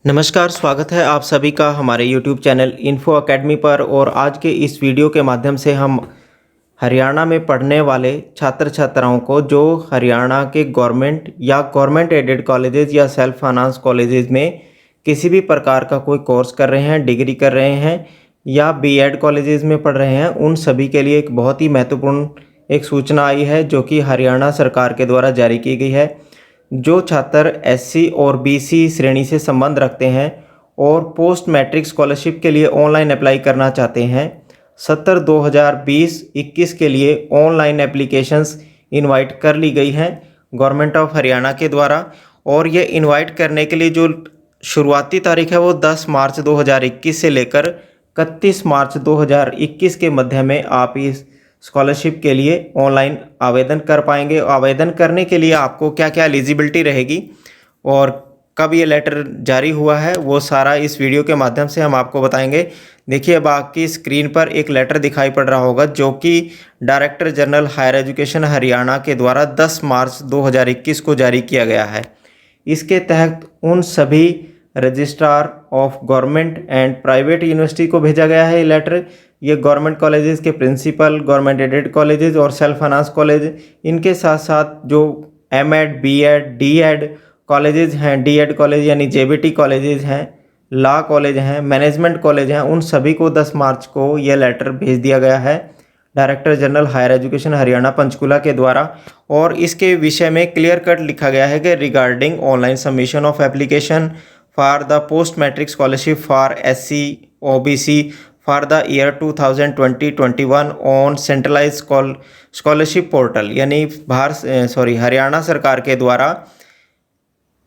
नमस्कार, स्वागत है आप सभी का हमारे YouTube चैनल इन्फो अकेडमी पर। और आज के इस वीडियो के माध्यम से हम हरियाणा में पढ़ने वाले छात्र छात्राओं को जो हरियाणा के गवर्नमेंट या गवर्नमेंट एडेड कॉलेजेस या सेल्फ फाइनेंस कॉलेजेस में किसी भी प्रकार का कोई कोर्स कर रहे हैं, डिग्री कर रहे हैं या बीएड कॉलेजेस में पढ़ रहे हैं, उन सभी के लिए एक बहुत ही महत्वपूर्ण एक सूचना आई है जो कि हरियाणा सरकार के द्वारा जारी की गई है। जो छात्र एससी और बीसी श्रेणी से संबंध रखते हैं और पोस्ट मैट्रिक स्कॉलरशिप के लिए ऑनलाइन अप्लाई करना चाहते हैं, 2020-21 के लिए ऑनलाइन एप्लीकेशंस इनवाइट कर ली गई हैं गवर्नमेंट ऑफ हरियाणा के द्वारा। और ये इनवाइट करने के लिए जो शुरुआती तारीख है वो 10 मार्च 2021 से लेकर 31 मार्च 2021 के मध्य में आप इस स्कॉलरशिप के लिए ऑनलाइन आवेदन कर पाएंगे। आवेदन करने के लिए आपको क्या क्या एलिजिबिलिटी रहेगी और कब ये लेटर जारी हुआ है वो सारा इस वीडियो के माध्यम से हम आपको बताएंगे। देखिए, अब आपकी स्क्रीन पर एक लेटर दिखाई पड़ रहा होगा जो कि director general higher education Haryana के द्वारा 10 मार्च 2021 को जारी किया गया है। इसके तहत उन सभी registrar of government and private university को भेजा गया है ये लेटर। ये गवर्नमेंट कॉलेजेस के प्रिंसिपल, गवर्नमेंट एडेड कॉलेजेस और सेल्फ फाइनेंस कॉलेज, इनके साथ साथ जो एमएड, बीएड, डीएड कॉलेजेस हैं, डीएड कॉलेज यानी जेबीटी कॉलेजेस हैं, लॉ कॉलेज हैं, मैनेजमेंट कॉलेज हैं, उन सभी को 10 मार्च को यह लेटर भेज दिया गया है director general higher education Haryana Panchkula के द्वारा। और इसके विषय में क्लियर कट लिखा गया है कि regarding online submission of application for the post matric scholarship for SC OBC for the year 2020-21 on centralize scholarship portal, यानी हरियाणा सरकार के द्वारा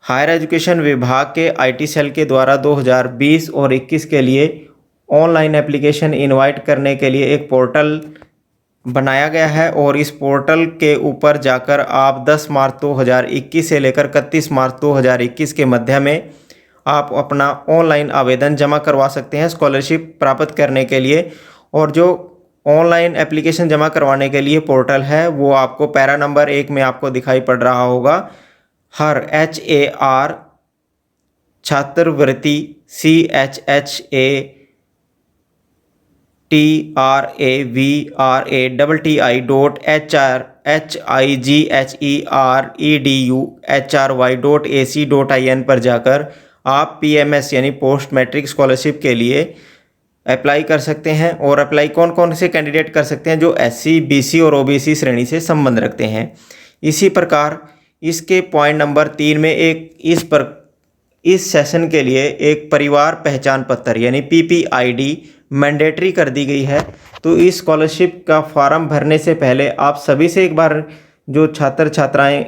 हायर एजुकेशन विभाग के आईटी सेल के द्वारा 2020 और 21 के लिए ऑनलाइन एप्लीकेशन इनवाइट करने के लिए एक पोर्टल बनाया गया है। और इस पोर्टल के ऊपर जाकर आप 10 मार्च 2021 से लेकर 31 मार्च 2021 के मध्य में आप अपना ऑनलाइन आवेदन जमा करवा सकते हैं स्कॉलरशिप प्राप्त करने के लिए। और जो ऑनलाइन एप्लीकेशन जमा करवाने के लिए पोर्टल है वो आपको पैरा नंबर 1 में आपको दिखाई पड़ रहा होगा। हर HAR छात्रवृत्ति CHHATRAVRAHIGHEREDUHRY.AC.in पर जाकर आप PMS यानी पोस्ट मैट्रिक स्कॉलरशिप के लिए अप्लाई कर सकते हैं। और अप्लाई कौन कौन से कैंडिडेट कर सकते हैं? जो SC, BC और OBC श्रेणी से संबंध रखते हैं। इसी प्रकार इसके पॉइंट नंबर 3 में इस सेशन के लिए एक परिवार पहचान पत्र यानी PPID मैंडेटरी कर दी गई है। तो इस स्कॉलरशिप का फॉर्म भरने से पहले आप सभी से एक बार, जो छात्र छात्राएं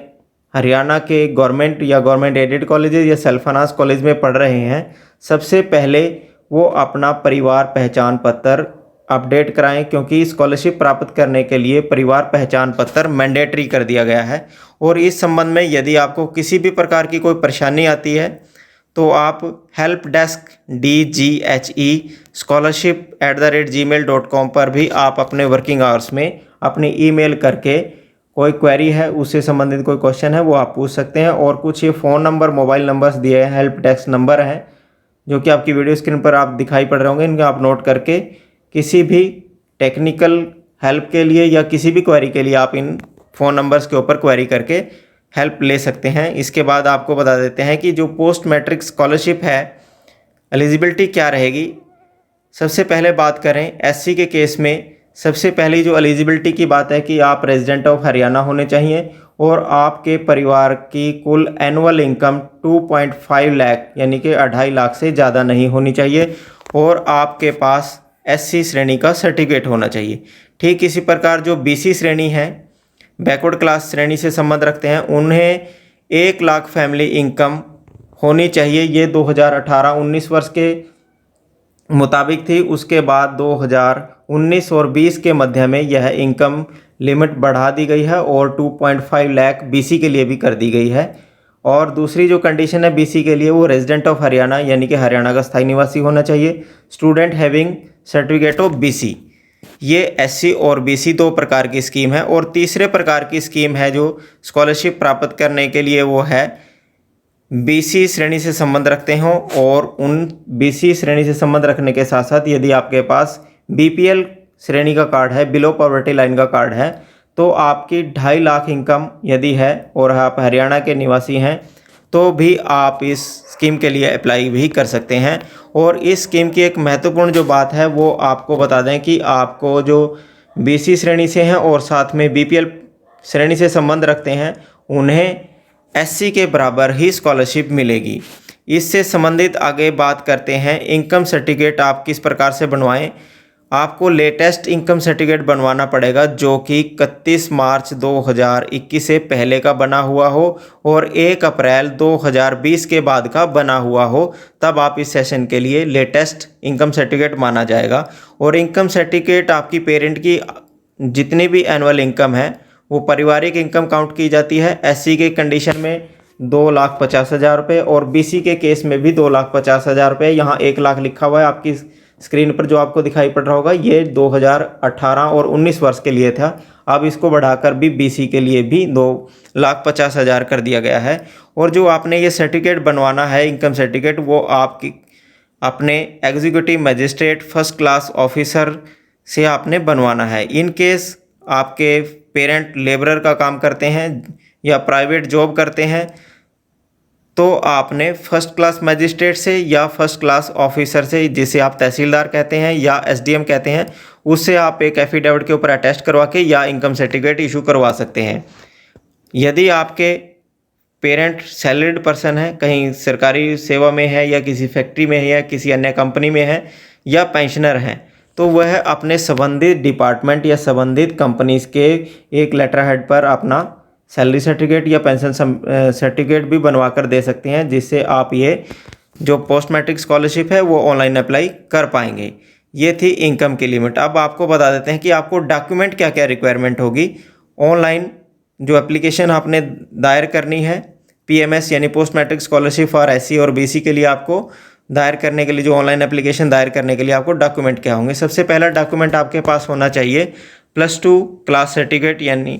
हरियाणा के गवर्नमेंट या गवर्नमेंट एडेड कॉलेजेस या सेल्फ फाइनेंस कॉलेज में पढ़ रहे हैं, सबसे पहले वो अपना परिवार पहचान पत्र अपडेट कराएं, क्योंकि स्कॉलरशिप प्राप्त करने के लिए परिवार पहचान पत्र मैंडेटरी कर दिया गया है। और इस संबंध में यदि आपको किसी भी प्रकार की कोई परेशानी आती है तो आप हेल्प डेस्क DGHE scholarship@gmail.com पर भी आप अपने वर्किंग आवर्स में अपनी ईमेल करके कोई क्वेरी है, उससे संबंधित कोई क्वेश्चन है वो आप पूछ सकते हैं। और कुछ ये फ़ोन नंबर, मोबाइल नंबर्स दिए हैं, हेल्प डेस्क नंबर हैं जो कि आपकी वीडियो स्क्रीन पर आप दिखाई पड़ रहे होंगे। इनको आप नोट करके किसी भी टेक्निकल हेल्प के लिए या किसी भी क्वेरी के लिए आप इन फ़ोन नंबर्स के ऊपर क्वेरी करके हेल्प ले सकते हैं। इसके बाद आपको बता देते हैं कि जो पोस्ट मैट्रिक स्कॉलरशिप है, एलिजिबिलिटी क्या रहेगी। सबसे पहले बात करें SC के केस में, सबसे पहली जो एलिजिबिलिटी की बात है कि आप रेजिडेंट ऑफ हरियाणा होने चाहिए और आपके परिवार की कुल एनुअल इनकम 2.5 लाख यानी कि 2.5 लाख से ज़्यादा नहीं होनी चाहिए और आपके पास SC श्रेणी का सर्टिफिकेट होना चाहिए। ठीक इसी प्रकार जो BC श्रेणी है, बैकवर्ड क्लास श्रेणी से संबंध रखते हैं, उन्हें 1 लाख फैमिली इनकम होनी चाहिए। ये 2018-19 वर्ष के मुताबिक थी। उसके बाद 2019 और 20 के मध्य में यह इनकम लिमिट बढ़ा दी गई है और 2.5 लाख BC के लिए भी कर दी गई है। और दूसरी जो कंडीशन है BC के लिए, वो रेजिडेंट ऑफ हरियाणा यानी कि हरियाणा का स्थायी निवासी होना चाहिए। Student having certificate of BC, ये SC और BC 2 प्रकार की स्कीम है। और तीसरे प्रकार की स्कीम है जो स्कॉलरशिप प्राप्त करने के लिए, वो है बीसी श्रेणी से संबंध रखते हों और उन बीसी श्रेणी से संबंध रखने के साथ साथ यदि आपके पास बीपीएल श्रेणी का कार्ड है, बिलो पॉवर्टी लाइन का कार्ड है, तो आपकी 2.5 लाख इनकम यदि है और आप हरियाणा के निवासी हैं तो भी आप इस स्कीम के लिए अप्लाई भी कर सकते हैं। और इस स्कीम की एक महत्वपूर्ण जो बात है वो आपको बता दें कि आपको जो बीसी श्रेणी से हैं और साथ में बीपीएल श्रेणी से संबंध रखते हैं उन्हें एससी के बराबर ही स्कॉलरशिप मिलेगी। इससे संबंधित आगे बात करते हैं इनकम सर्टिफिकेट आप किस प्रकार से बनवाएं। आपको लेटेस्ट इनकम सर्टिफिकेट बनवाना पड़ेगा जो कि 31 मार्च 2021 से पहले का बना हुआ हो और 1 अप्रैल 2020 के बाद का बना हुआ हो, तब आप इस सेशन के लिए लेटेस्ट इनकम सर्टिफिकेट माना जाएगा। और इनकम सर्टिफिकेट आपकी पेरेंट की जितनी भी एनुअल इनकम है वो पारिवारिक इनकम काउंट की जाती है। एससी के कंडीशन में 2,50,000 रुपये और बीसी के केस में भी 2,50,000 रुपये। यहाँ 1 लाख लिखा हुआ है आपकी स्क्रीन पर जो आपको दिखाई पड़ रहा होगा, ये 2018 और 19 वर्ष के लिए था। अब इसको बढ़ाकर भी बीसी के लिए भी 2,50,000 कर दिया गया है। और जो आपने ये सर्टिफिकेट बनवाना है इनकम सर्टिफिकेट, वो आपकी अपने executive magistrate first class officer से आपने बनवाना है। इन केस आपके पेरेंट लेबरर का काम करते हैं या प्राइवेट जॉब करते हैं तो आपने फर्स्ट क्लास मजिस्ट्रेट से या फर्स्ट क्लास ऑफिसर से, जिसे आप तहसीलदार कहते हैं या एसडीएम कहते हैं, उससे आप एक एफिडेविट के ऊपर अटेस्ट करवा के या इनकम सर्टिफिकेट इशू करवा सकते हैं। यदि आपके पेरेंट सैलरीड पर्सन है, कहीं सरकारी सेवा में है या किसी फैक्ट्री में है या किसी अन्य कंपनी में है या पेंशनर हैं, तो वह अपने संबंधित डिपार्टमेंट या संबंधित कंपनीज के एक लेटर हेड पर अपना सैलरी सर्टिफिकेट या पेंशन सर्टिफिकेट भी बनवा कर दे सकते हैं, जिससे आप ये जो पोस्ट मैट्रिक स्कॉलरशिप है वो ऑनलाइन अप्लाई कर पाएंगे। ये थी इनकम की लिमिट। अब आपको बता देते हैं कि आपको डॉक्यूमेंट क्या क्या रिक्वायरमेंट होगी। ऑनलाइन जो एप्लीकेशन आपने दायर करनी है पीएमएस यानी post matric scholarship for SC और बीसी के लिए, आपको दायर करने के लिए जो ऑनलाइन एप्लीकेशन दायर करने के लिए आपको डॉक्यूमेंट क्या होंगे। सबसे पहला डॉक्यूमेंट आपके पास होना चाहिए +2 क्लास सर्टिफिकेट, यानी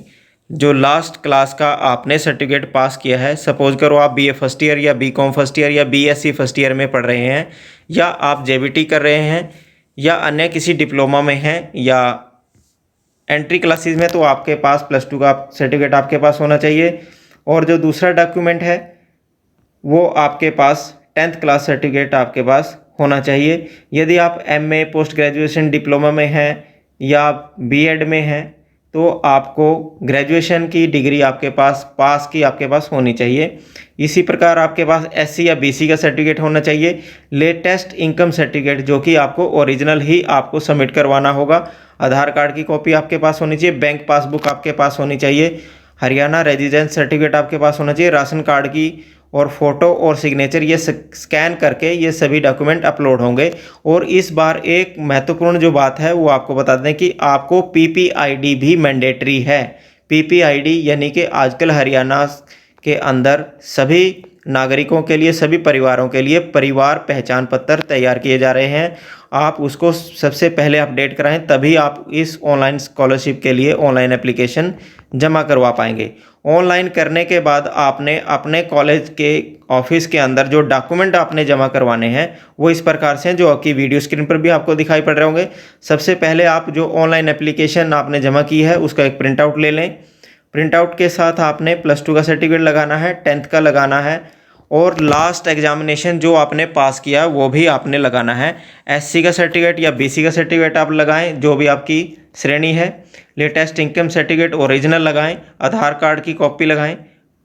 जो लास्ट क्लास का आपने सर्टिफिकेट पास किया है। सपोज करो आप बीए फर्स्ट ईयर या बीकॉम फर्स्ट ईयर या बीएससी फर्स्ट ईयर में पढ़ रहे हैं, या आप जेबीटी कर रहे हैं या अन्य किसी डिप्लोमा में हैं या एंट्री क्लासेस में, तो आपके पास +2 का सर्टिफिकेट आपके पास होना चाहिए। और जो दूसरा डॉक्यूमेंट है वो आपके पास 10th क्लास सर्टिफिकेट आपके पास होना चाहिए। यदि आप एमए पोस्ट ग्रेजुएशन डिप्लोमा में हैं या बीएड में हैं तो आपको ग्रेजुएशन की डिग्री आपके पास की आपके पास होनी चाहिए। इसी प्रकार आपके पास एससी या बीसी का सर्टिफिकेट होना चाहिए। लेटेस्ट इनकम सर्टिफिकेट जो कि आपको ओरिजिनल ही आपको सबमिट करवाना होगा। आधार कार्ड की कॉपी आपके पास होनी चाहिए, बैंक पासबुक आपके पास होनी चाहिए, हरियाणा रेजिडेंस सर्टिफिकेट आपके पास होना चाहिए, राशन कार्ड की और फोटो और सिग्नेचर ये स्कैन करके ये सभी डॉक्यूमेंट अपलोड होंगे। और इस बार एक महत्वपूर्ण जो बात है वो आपको बता दें कि आपको पीपीआईडी भी मैंडेटरी है। पीपीआईडी यानी कि आजकल हरियाणा के अंदर सभी नागरिकों के लिए, सभी परिवारों के लिए परिवार पहचान पत्र तैयार किए जा रहे हैं। आप उसको सबसे पहले अपडेट कराएं, तभी आप इस ऑनलाइन स्कॉलरशिप के लिए ऑनलाइन एप्लीकेशन जमा करवा पाएंगे। ऑनलाइन करने के बाद आपने अपने कॉलेज के ऑफिस के अंदर जो डॉक्यूमेंट आपने जमा करवाने हैं वो इस प्रकार से हैं, जो आपकी वीडियो स्क्रीन पर भी आपको दिखाई पड़ रहे होंगे। सबसे पहले आप जो ऑनलाइन एप्लीकेशन आपने जमा की है उसका एक प्रिंट आउट ले लें। प्रिंट आउट के साथ आपने +2 का सर्टिफिकेट लगाना है, 10th का लगाना है और लास्ट एग्जामिनेशन जो आपने पास किया वो भी आपने लगाना है। एससी का सर्टिफिकेट या बीसी का सर्टिफिकेट आप लगाएं, जो भी आपकी श्रेणी है। लेटेस्ट इनकम सर्टिफिकेट ओरिजिनल लगाएं, आधार कार्ड की कॉपी लगाएं,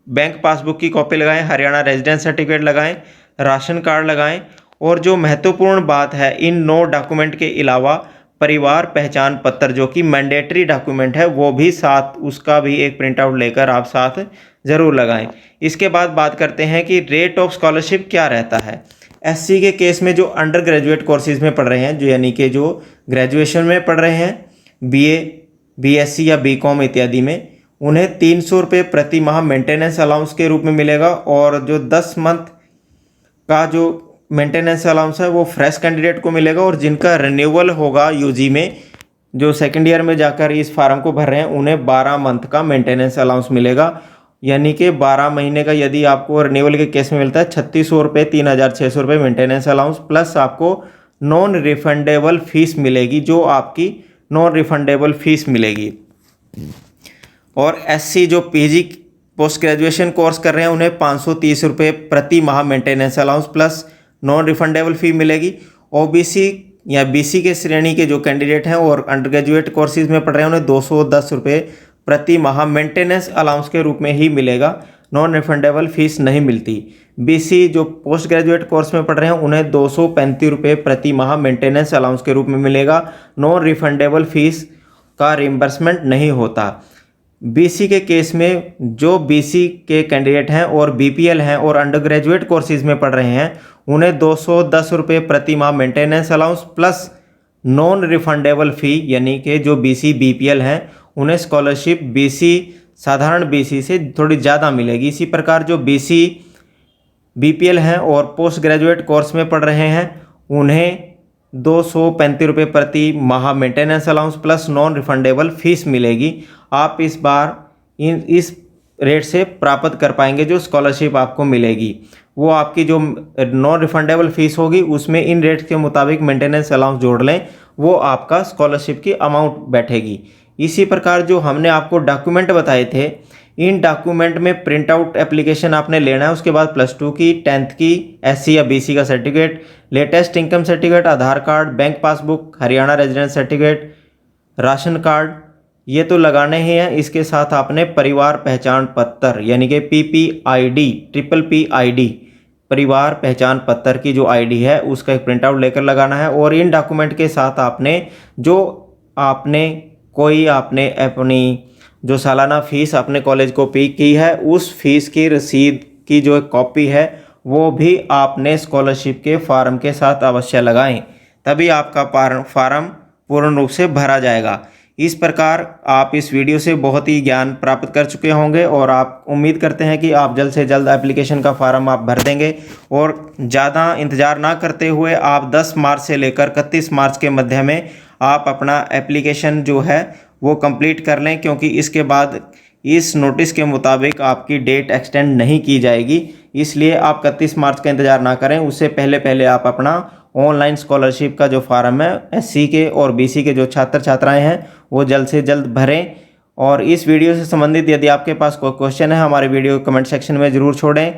बैंक पासबुक की कॉपी लगाएं, हरियाणा रेजिडेंस सर्टिफिकेट लगाएं, राशन कार्ड लगाएं। और जो महत्वपूर्ण बात है, इन 9 डॉक्यूमेंट के अलावा परिवार पहचान पत्र जो कि मैंडेटरी डॉक्यूमेंट है वो भी साथ, उसका भी एक प्रिंट आउट लेकर आप साथ ज़रूर लगाएं। इसके बाद बात करते हैं कि रेट ऑफ स्कॉलरशिप क्या रहता है। एससी के केस में जो अंडर ग्रेजुएट कोर्सेज में पढ़ रहे हैं, जो यानी कि जो ग्रेजुएशन में पढ़ रहे हैं, बीए, बीएससी या बीकॉम इत्यादि में, उन्हें 300 रुपये प्रति माह मेंटेनेंस अलाउंस के रूप में मिलेगा। और जो 10 मंथ का जो मेंटेनेंस अलाउंस है वो फ्रेश कैंडिडेट को मिलेगा। और जिनका रिन्यूअल होगा यूजी में, जो सेकेंड ईयर में जाकर इस फार्म को भर रहे हैं, उन्हें 12 मंथ का मेंटेनेंस अलाउंस मिलेगा। यानी कि 12 महीने का यदि आपको रिन्यूअल के केस में मिलता है 3600 रुपये, 3600 रुपये मेंटेनेंस अलाउंस प्लस आपको नॉन रिफंडेबल फीस मिलेगी, जो आपकी नॉन रिफंडेबल फीस मिलेगी। और एससी जो पीजी पोस्ट ग्रेजुएशन कोर्स कर रहे हैं उन्हें 530 रुपये प्रति माह maintenance allowance plus non refundable fee मिलेगी। ओबीसी या बीसी के श्रेणी के जो कैंडिडेट हैं और अंडर ग्रेजुएट कोर्सेज में पढ़ रहे हैं उन्हें 210 रुपये प्रति माह मेंटेनेंस अलाउंस के रूप में ही मिलेगा, नॉन रिफंडेबल फीस नहीं मिलती। बीसी जो पोस्ट ग्रेजुएट कोर्स में पढ़ रहे हैं उन्हें 235 रुपये प्रति माह मेंटेनेंस अलाउंस के रूप में मिलेगा, नॉन रिफंडेबल फीस का रिम्बर्समेंट नहीं होता। बीसी के केस में जो बीसी के कैंडिडेट हैं और बीपीएल हैं और अंडर ग्रेजुएट कोर्सेज में पढ़ रहे हैं उन्हें 210 रुपये प्रति माह maintenance allowance plus non refundable fee, यानी कि जो बीसी बीपीएल हैं उन्हें स्कॉलरशिप बीसी साधारण बीसी से थोड़ी ज़्यादा मिलेगी। इसी प्रकार जो बीसी बीपीएल हैं और पोस्ट ग्रेजुएट कोर्स में पढ़ रहे हैं उन्हें 235 रुपये प्रति माह maintenance allowance plus non refundable fees मिलेगी। आप इस बार इस रेट से प्राप्त कर पाएंगे। जो स्कॉलरशिप आपको मिलेगी वो आपकी जो नॉन रिफंडेबल फीस होगी उसमें इन रेट के मुताबिक मेंटेनेंस अलाउंस जोड़ लें, वो आपका स्कॉलरशिप की अमाउंट बैठेगी। इसी प्रकार जो हमने आपको डॉक्यूमेंट बताए थे, इन डॉक्यूमेंट में प्रिंट आउट एप्लीकेशन आपने लेना है, उसके बाद +2 की 10th की एससी या बीसी का certificate, latest income certificate, Aadhaar card, bank passbook, Haryana residence certificate, ration card, ये तो लगाने ही हैं। इसके साथ आपने परिवार पहचान पत्र यानी कि PPID, PPPID परिवार पहचान पत्र की जो आईडी है उसका एक प्रिंट आउट लेकर लगाना है। और इन डॉक्यूमेंट के साथ आपने अपनी जो सालाना फ़ीस अपने कॉलेज को पे की है उस फीस की रसीद की जो एक कॉपी है वो भी आपने स्कॉलरशिप के फॉर्म के साथ अवश्य लगाएं, तभी आपका फॉर्म पूर्ण रूप से भरा जाएगा। इस प्रकार आप इस वीडियो से बहुत ही ज्ञान प्राप्त कर चुके होंगे और आप उम्मीद करते हैं कि आप जल्द से जल्द एप्लीकेशन का फॉर्म आप भर देंगे। और ज़्यादा इंतज़ार ना करते हुए आप 10 मार्च से लेकर 31 मार्च के मध्य में आप अपना एप्लीकेशन जो है वो कंप्लीट कर लें, क्योंकि इसके बाद इस नोटिस के मुताबिक आपकी डेट एक्सटेंड नहीं की जाएगी। इसलिए आप 31 मार्च का इंतज़ार ना करें, उससे पहले आप अपना ऑनलाइन स्कॉलरशिप का जो फॉर्म है एससी के और बीसी के जो छात्र छात्राएं हैं वो जल्द से जल्द भरें। और इस वीडियो से संबंधित यदि आपके पास कोई क्वेश्चन है हमारे वीडियो कमेंट सेक्शन में ज़रूर छोड़ें।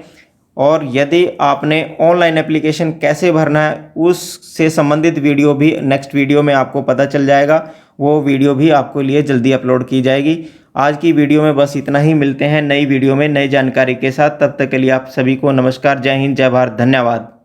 और यदि आपने ऑनलाइन एप्लीकेशन कैसे भरना है उससे संबंधित वीडियो भी नेक्स्ट वीडियो में आपको पता चल जाएगा, वो वीडियो भी आपको लिए जल्दी अपलोड की जाएगी। आज की वीडियो में बस इतना ही, मिलते हैं नई वीडियो में नई जानकारी के साथ। तब तक के लिए आप सभी को नमस्कार, जय हिंद, जय भारत, धन्यवाद।